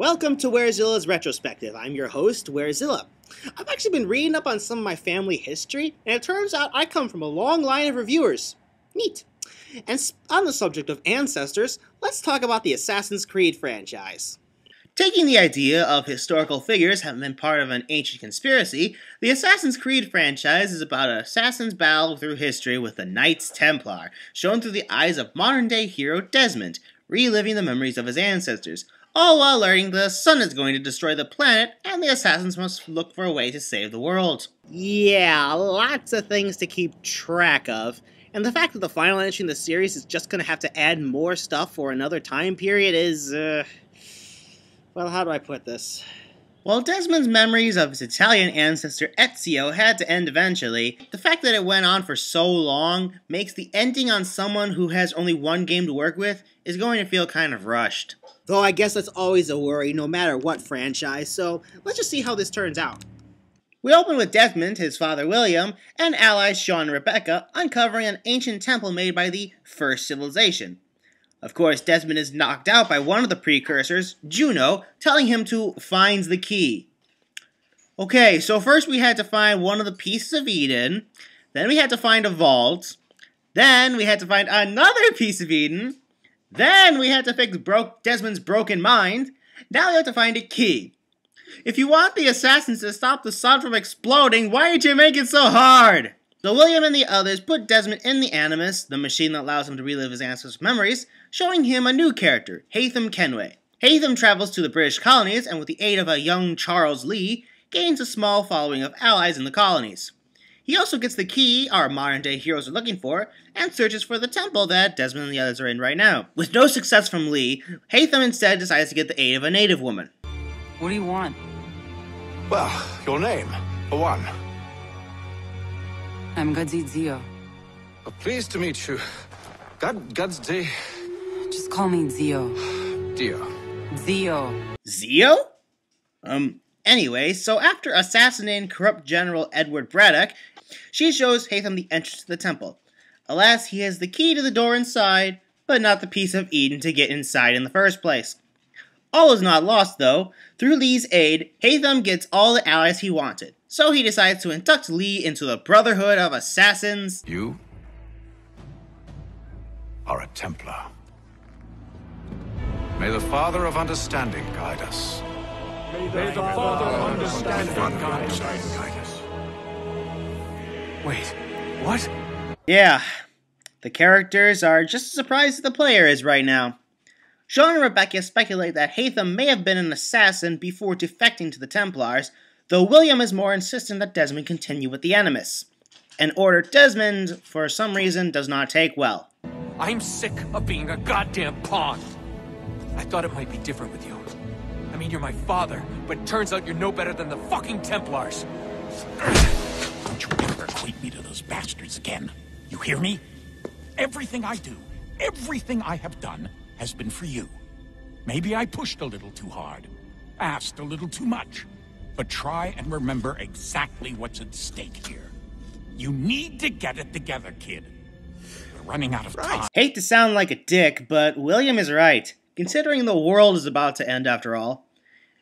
Welcome to Werezilla's Retrospective. I'm your host, Werezilla. I've actually been reading up on some of my family history, and it turns out I come from a long line of reviewers. Neat. And on the subject of ancestors, let's talk about the Assassin's Creed franchise. Taking the idea of historical figures having been part of an ancient conspiracy, the Assassin's Creed franchise is about an assassin's battle through history with the Knights Templar, shown through the eyes of modern-day hero Desmond, reliving the memories of his ancestors, all while learning the sun is going to destroy the planet and the assassins must look for a way to save the world. Yeah, lots of things to keep track of, and the fact that the final entry in the series is just going to have to add more stuff for another time period is, well, how do I put this? While Desmond's memories of his Italian ancestor Ezio had to end eventually, the fact that it went on for so long makes the ending on someone who has only one game to work with is going to feel kind of rushed. Though I guess that's always a worry no matter what franchise, so let's just see how this turns out. We open with Desmond, his father William, and allies Sean and Rebecca uncovering an ancient temple made by the First Civilization. Of course, Desmond is knocked out by one of the precursors, Juno, telling him to find the key. Okay, so first we had to find one of the pieces of Eden, then we had to find a vault, then we had to find another piece of Eden, then we had to fix Desmond's broken mind, now we have to find a key. If you want the assassins to stop the sun from exploding, why did you make it so hard? So William and the others put Desmond in the Animus, the machine that allows him to relive his ancestors' memories, showing him a new character, Haytham Kenway. Haytham travels to the British colonies and with the aid of a young Charles Lee, gains a small following of allies in the colonies. He also gets the key our modern-day heroes are looking for, and searches for the temple that Desmond and the others are in right now. With no success from Lee, Haytham instead decides to get the aid of a native woman. What do you want? Well, your name, for one. I'm Godzi Zio. Pleased to meet you. God's day. Just call me Zio. Dio. Zio. Zio? Anyway, so after assassinating corrupt General Edward Braddock, she shows Haytham the entrance to the temple. Alas, he has the key to the door inside, but not the piece of Eden to get inside in the first place. All is not lost, though. Through Lee's aid, Haytham gets all the allies he wanted, so he decides to induct Lee into the Brotherhood of Assassins. You are a Templar. May the Father of Understanding guide us. May the Father of Understanding guide us. Wait, what? Yeah, the characters are just as surprised as the player is right now. Sean and Rebecca speculate that Haytham may have been an assassin before defecting to the Templars, though William is more insistent that Desmond continue with the Animus. An order Desmond, for some reason, does not take well. I'm sick of being a goddamn pawn. I thought it might be different with you. I mean, you're my father, but turns out you're no better than the fucking Templars. Don't you ever equate me to those bastards again. You hear me? Everything I do, everything I have done, has been for you. Maybe I pushed a little too hard, asked a little too much, but try and remember exactly what's at stake here. You need to get it together, kid. We're running out of time. Hate to sound like a dick, but William is right, considering the world is about to end after all.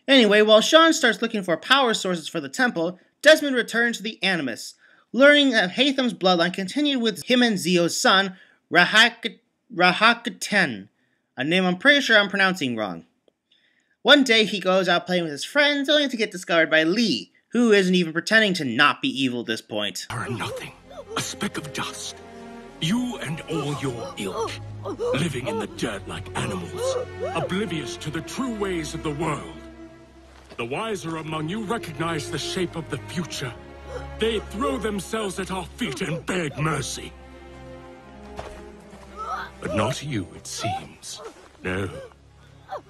Anyway, while Sean starts looking for power sources for the temple, Desmond returns to the Animus, learning that Haytham's bloodline continued with him and Zio's son, Rahakaten, a name I'm pretty sure I'm pronouncing wrong. One day he goes out playing with his friends, only to get discovered by Lee, who isn't even pretending to not be evil at this point. You are nothing, a speck of dust. You and all your ilk, living in the dirt like animals, oblivious to the true ways of the world. The wiser among you recognize the shape of the future. They throw themselves at our feet and beg mercy. But not you, it seems. No.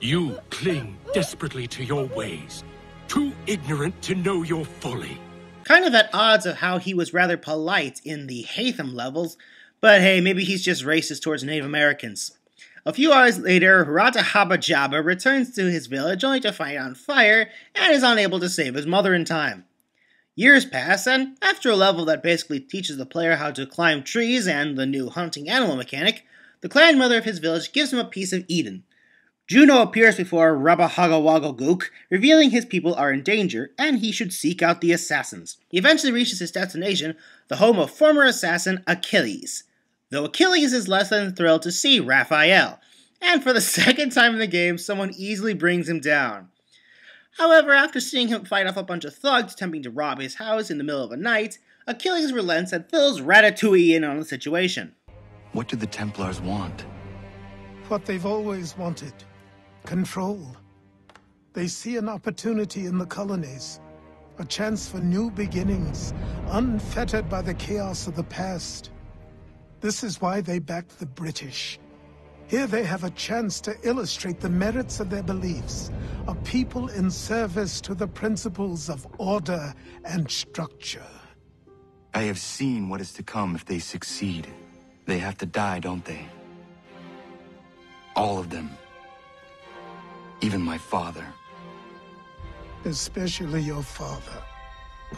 You cling desperately to your ways, too ignorant to know your folly. Kind of at odds of how he was rather polite in the Haytham levels, but hey, maybe he's just racist towards Native Americans. A few hours later, Ratahabajaba returns to his village only to find it on fire and is unable to save his mother in time. Years pass, and after a level that basically teaches the player how to climb trees and the new hunting animal mechanic, the clan mother of his village gives him a piece of Eden. Juno appears before Rabahagawagagook, revealing his people are in danger and he should seek out the assassins. He eventually reaches his destination, the home of former assassin Achilles. Though Achilles is less than thrilled to see Raphael, and for the second time in the game, someone easily brings him down. However, after seeing him fight off a bunch of thugs attempting to rob his house in the middle of the night, Achilles relents and fills Ratatouille in on the situation. What do the Templars want? What they've always wanted. Control. They see an opportunity in the colonies. A chance for new beginnings, unfettered by the chaos of the past. This is why they backed the British. Here they have a chance to illustrate the merits of their beliefs, a people in service to the principles of order and structure. I have seen what is to come if they succeed. They have to die, don't they? All of them. Even my father. Especially your father.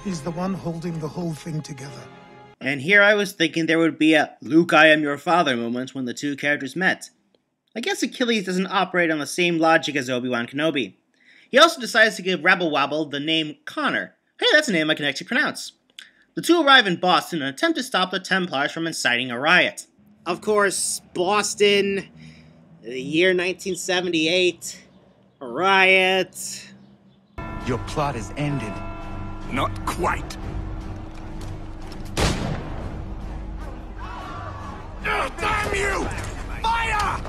He's the one holding the whole thing together. And here I was thinking there would be a Luke, I am your father moment when the two characters met. I guess Achilles doesn't operate on the same logic as Obi-Wan Kenobi. He also decides to give Rabble Wabble the name Connor. Hey, that's a name I can actually pronounce. The two arrive in Boston and attempt to stop the Templars from inciting a riot. Of course, Boston, the year 1978, a riot. Your plot is ended. Not quite. Oh, damn you! Fire!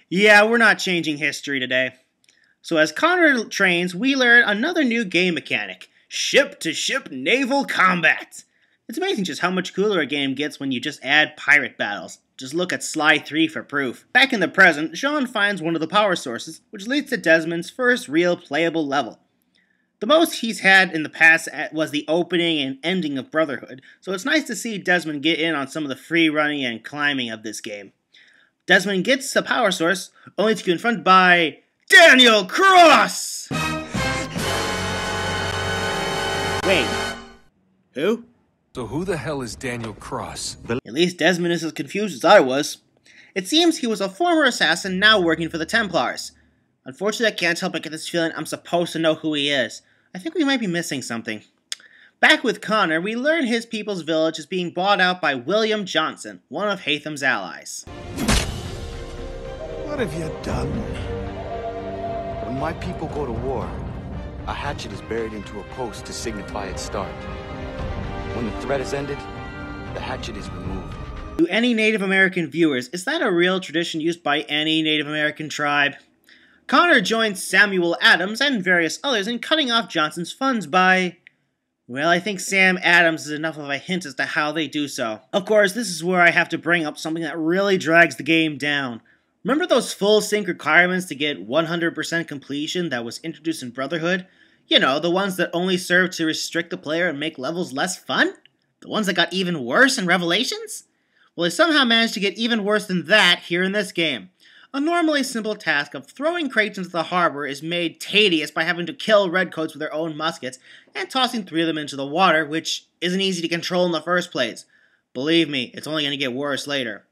Yeah, we're not changing history today. So as Connor trains, we learn another new game mechanic, ship-to-ship naval combat. It's amazing just how much cooler a game gets when you just add pirate battles. Just look at Sly 3 for proof. Back in the present, Jean finds one of the power sources, which leads to Desmond's first real playable level. The most he's had in the past was the opening and ending of Brotherhood, so it's nice to see Desmond get in on some of the free running and climbing of this game. Desmond gets the power source, only to be confronted by Daniel Cross! Wait, who? So who the hell is Daniel Cross? At least Desmond is as confused as I was. It seems he was a former assassin now working for the Templars. Unfortunately, I can't help but get this feeling I'm supposed to know who he is. I think we might be missing something. Back with Connor, we learn his people's village is being bought out by William Johnson, one of Hatham's allies. What have you done? When my people go to war, a hatchet is buried into a post to signify its start. When the threat is ended, the hatchet is removed. To any Native American viewers, is that a real tradition used by any Native American tribe? Connor joins Samuel Adams and various others in cutting off Johnson's funds by... Well, I think Sam Adams is enough of a hint as to how they do so. Of course, this is where I have to bring up something that really drags the game down. Remember those full sync requirements to get 100% completion that was introduced in Brotherhood? You know, the ones that only serve to restrict the player and make levels less fun? The ones that got even worse in Revelations? Well, they somehow managed to get even worse than that here in this game. A normally simple task of throwing crates into the harbor is made tedious by having to kill redcoats with their own muskets and tossing 3 of them into the water, which isn't easy to control in the first place. Believe me, it's only going to get worse later.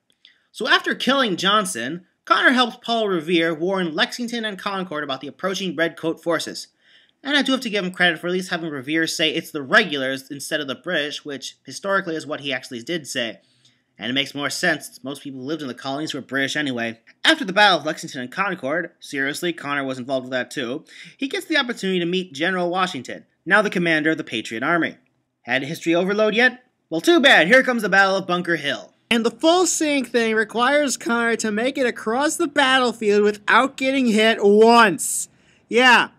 So after killing Johnson, Connor helps Paul Revere warn Lexington and Concord about the approaching redcoat forces. And I do have to give him credit for at least having Revere say it's the regulars instead of the British, which historically is what he actually did say. And it makes more sense, since most people who lived in the colonies were British anyway. After the Battle of Lexington and Concord, seriously, Connor was involved with that too, he gets the opportunity to meet General Washington, now the commander of the Patriot Army. Had a history overload yet? Well, too bad, here comes the Battle of Bunker Hill. And the full sync thing requires Connor to make it across the battlefield without getting hit once. Yeah,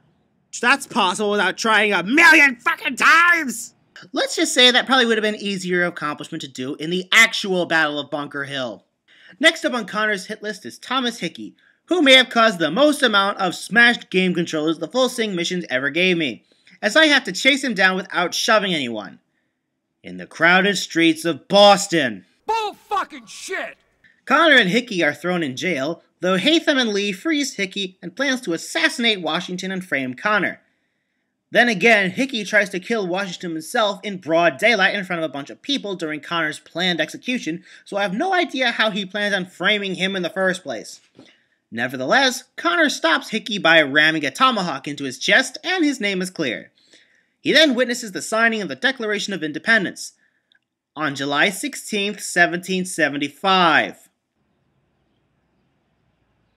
that's possible without trying 1,000,000 fucking times! Let's just say that probably would have been easier accomplishment to do in the actual Battle of Bunker Hill. Next up on Connor's hit list is Thomas Hickey, who may have caused the most amount of smashed game controllers the full sync missions ever gave me, as I have to chase him down without shoving anyone. In the crowded streets of Boston. Bull fucking shit! Connor and Hickey are thrown in jail, though Hatham and Lee frees Hickey and plans to assassinate Washington and frame Connor. Then again, Hickey tries to kill Washington himself in broad daylight in front of a bunch of people during Connor's planned execution, so I have no idea how he plans on framing him in the first place. Nevertheless, Connor stops Hickey by ramming a tomahawk into his chest, and his name is cleared. He then witnesses the signing of the Declaration of Independence on July 16, 1775.